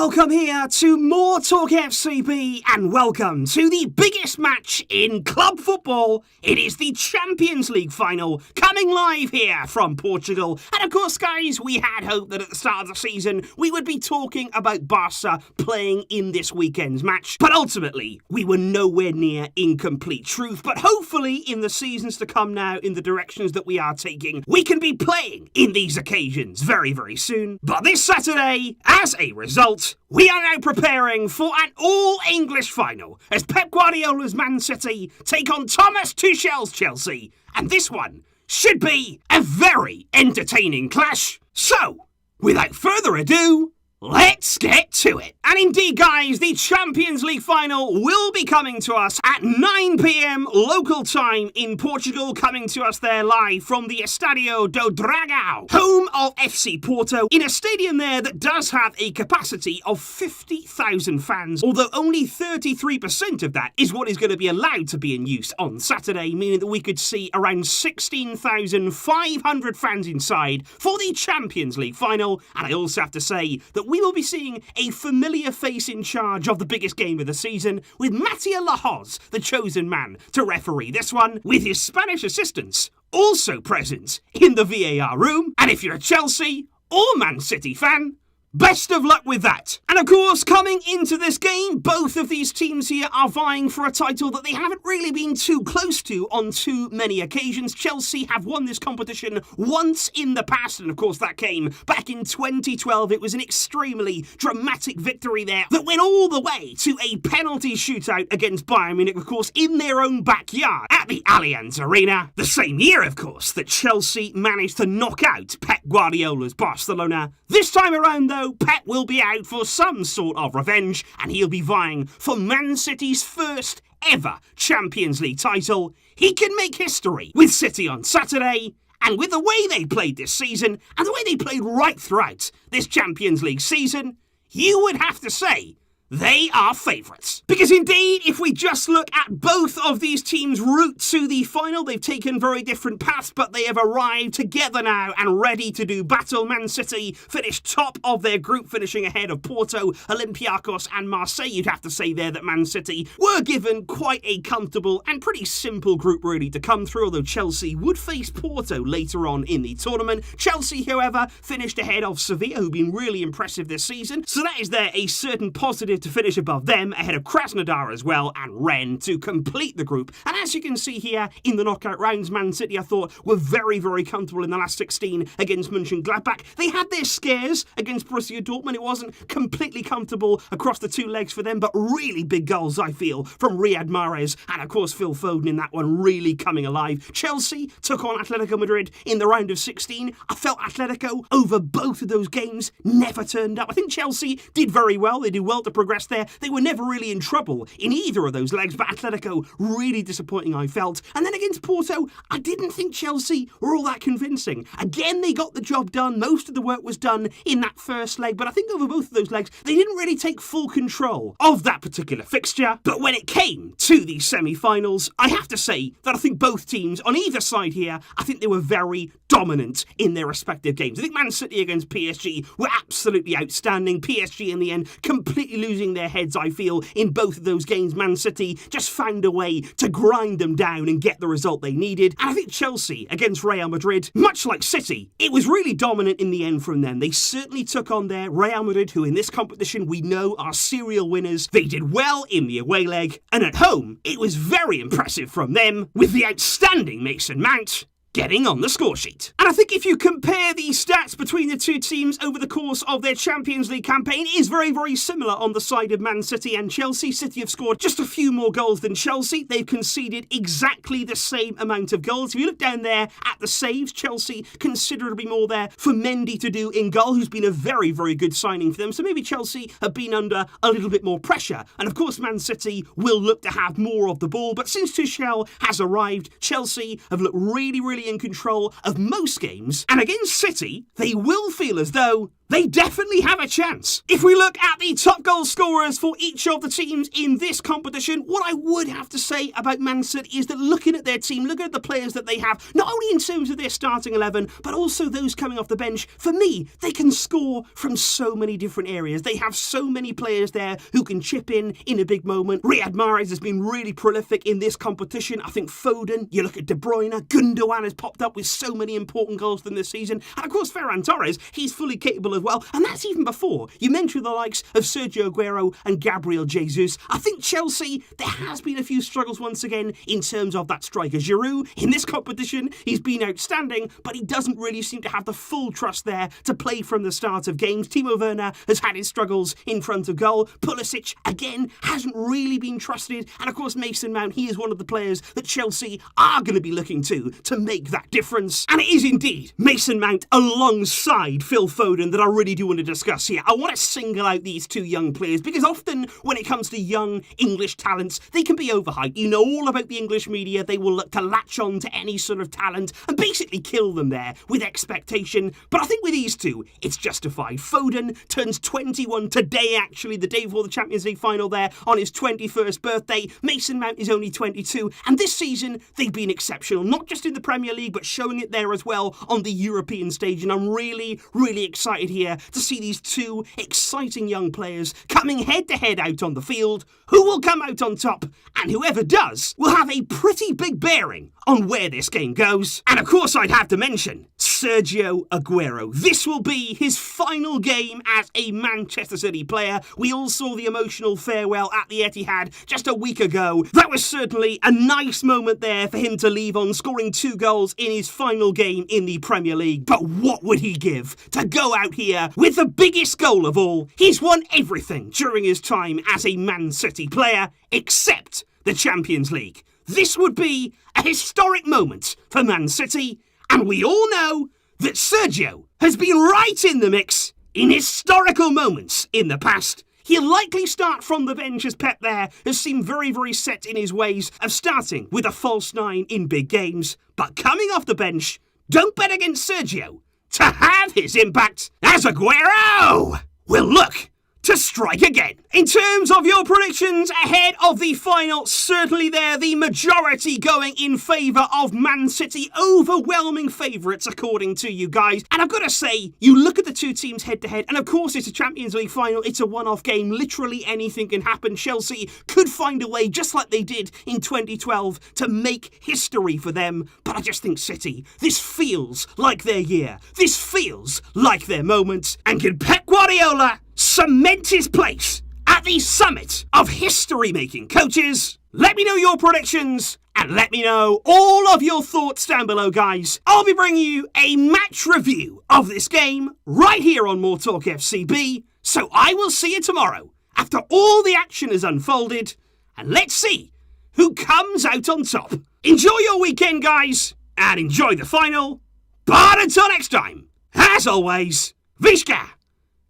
Welcome here to more Talk FCB and welcome to the biggest match in club football. It is the Champions League final coming live here from Portugal. And of course, guys, we had hoped that at the start of the season we would be talking about Barca playing in this weekend's match. But ultimately, we were nowhere near in complete truth. But hopefully in the seasons to come now, in the directions that we are taking, we can be playing in these occasions very, very soon. But this Saturday, as a result, we are now preparing for an all-English final as Pep Guardiola's Man City take on Thomas Tuchel's Chelsea. And this one should be a very entertaining clash. So, without further ado, let's get to it. And indeed, guys, the Champions League final will be coming to us at 9 p.m. local time in Portugal, coming to us there live from the Estadio do Dragão, home of FC Porto, in a stadium there that does have a capacity of 50,000 fans, although only 33% of that is what is going to be allowed to be in use on Saturday, meaning that we could see around 16,500 fans inside for the Champions League final. And I also have to say that we will be seeing a familiar face in charge of the biggest game of the season, with Mattia Lahoz, the chosen man to referee this one, with his Spanish assistants also present in the VAR room. And if you're a Chelsea or Man City fan, best of luck with that. And of course, coming into this game, both of these teams here are vying for a title that they haven't really been too close to on too many occasions. Chelsea have won this competition once in the past, and of course that came back in 2012. It was an extremely dramatic victory there that went all the way to a penalty shootout against Bayern Munich, of course, in their own backyard at the Allianz Arena. The same year, of course, that Chelsea managed to knock out Pep Guardiola's Barcelona. This time around, though, Pep will be out for some sort of revenge, and he'll be vying for Man City's first ever Champions League title. He can make history with City on Saturday, and with the way they played this season, and the way they played right throughout this Champions League season, you would have to say they are favourites. Because indeed, if we just look at both of these teams' route to the final, they've taken very different paths, but they have arrived together now and ready to do battle. Man City finished top of their group, finishing ahead of Porto, Olympiacos and Marseille. You'd have to say there that Man City were given quite a comfortable and pretty simple group really to come through, although Chelsea would face Porto later on in the tournament. Chelsea, however, finished ahead of Sevilla, who've been really impressive this season, so that is there a certain positive to finish above them, ahead of Krasnodar as well, and Rennes to complete the group. And as you can see here in the knockout rounds, Man City, I thought, were very, very comfortable in the last 16 against Mönchengladbach. They had their scares against Borussia Dortmund. It wasn't completely comfortable across the two legs for them, but really big goals, I feel, from Riyad Mahrez and, of course, Phil Foden in that one, really coming alive. Chelsea took on Atletico Madrid in the round of 16. I felt Atletico, over both of those games, never turned up. I think Chelsea did very well. They did well to progress there. They were never really in trouble in either of those legs, but Atletico really disappointing, I felt. And then against Porto, I didn't think Chelsea were all that convincing. Again, they got the job done. Most of the work was done in that first leg, but I think over both of those legs, they didn't really take full control of that particular fixture. But when it came to the semi-finals, I have to say that I think both teams on either side here, I think they were very dominant in their respective games. I think Man City against PSG were absolutely outstanding. PSG in the end completely losing their heads, I feel, in both of those games. Man City just found a way to grind them down and get the result they needed. And I think Chelsea against Real Madrid, much like City, it was really dominant in the end from them. They certainly took on their Real Madrid, who in this competition we know are serial winners. They did well in the away leg, and at home it was very impressive from them, with the outstanding Mason Mount getting on the score sheet. And I think if you compare the stats between the two teams over the course of their Champions League campaign, it is very, very similar on the side of Man City and Chelsea. City have scored just a few more goals than Chelsea. They've conceded exactly the same amount of goals. If you look down there at the saves, Chelsea considerably more there for Mendy to do in goal, who's been a very, very good signing for them. So maybe Chelsea have been under a little bit more pressure. And of course, Man City will look to have more of the ball. But since Tuchel has arrived, Chelsea have looked really, really in control of most games, and against City, they will feel as though they definitely have a chance. If we look at the top goal scorers for each of the teams in this competition, what I would have to say about Man City is that looking at their team, looking at the players that they have, not only in terms of their starting 11, but also those coming off the bench, for me, they can score from so many different areas. They have so many players there who can chip in a big moment. Riyad Mahrez has been really prolific in this competition. I think Foden, you look at De Bruyne, Gundogan has popped up with so many important goals in this season. And of course, Ferran Torres, he's fully capable as well. And that's even before you mentioned the likes of Sergio Aguero and Gabriel Jesus. I think Chelsea, there has been a few struggles once again in terms of that striker. Giroud, in this competition, he's been outstanding, but he doesn't really seem to have the full trust there to play from the start of games. Timo Werner has had his struggles in front of goal. Pulisic, again, hasn't really been trusted. And of course, Mason Mount, he is one of the players that Chelsea are going to be looking to make that difference. And it is indeed Mason Mount alongside Phil Foden that I really do want to discuss here. I want to single out these two young players because often when it comes to young English talents, they can be overhyped. You know all about the English media. They will look to latch on to any sort of talent and basically kill them there with expectation. But I think with these two, it's justified. Foden turns 21 today, actually, the day before the Champions League final there on his 21st birthday. Mason Mount is only 22. And this season, they've been exceptional, not just in the Premier League, but showing it there as well on the European stage. And I'm really, really excited here to see these two exciting young players coming head-to-head out on the field. Who will come out on top? And whoever does will have a pretty big bearing on where this game goes. And of course, I'd have to mention Sergio Aguero. This will be his final game as a Manchester City player. We all saw the emotional farewell at the Etihad just a week ago. That was certainly a nice moment there for him to leave on, scoring 2 goals in his final game in the Premier League. But what would he give to go out here with the biggest goal of all? He's won everything during his time as a Man City player, except the Champions League. This would be a historic moment for Man City, and we all know that Sergio has been right in the mix in historical moments in the past. He'll likely start from the bench as Pep there has seemed very, very set in his ways of starting with a false 9 in big games. But coming off the bench, don't bet against Sergio to have his impact as Aguero will look to strike again. In terms of your predictions ahead of the final, certainly there the majority going in favour of Man City, overwhelming favourites according to you guys. And I've got to say, you look at the two teams head to head, and of course it's a Champions League final, it's a one-off game, literally anything can happen. Chelsea could find a way, just like they did in 2012, to make history for them. But I just think City, this feels like their year. This feels like their moment. And can Pep Guardiola cement his place at the summit of history-making coaches? Let me know your predictions and let me know all of your thoughts down below, guys. I'll be bringing you a match review of this game right here on More Talk FCB, so I will see you tomorrow after all the action has unfolded, and let's see who comes out on top. Enjoy your weekend, guys, and enjoy the final. But until next time, as always, Visca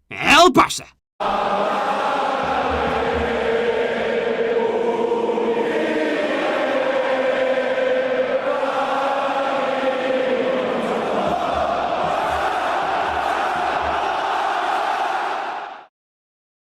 El Barça.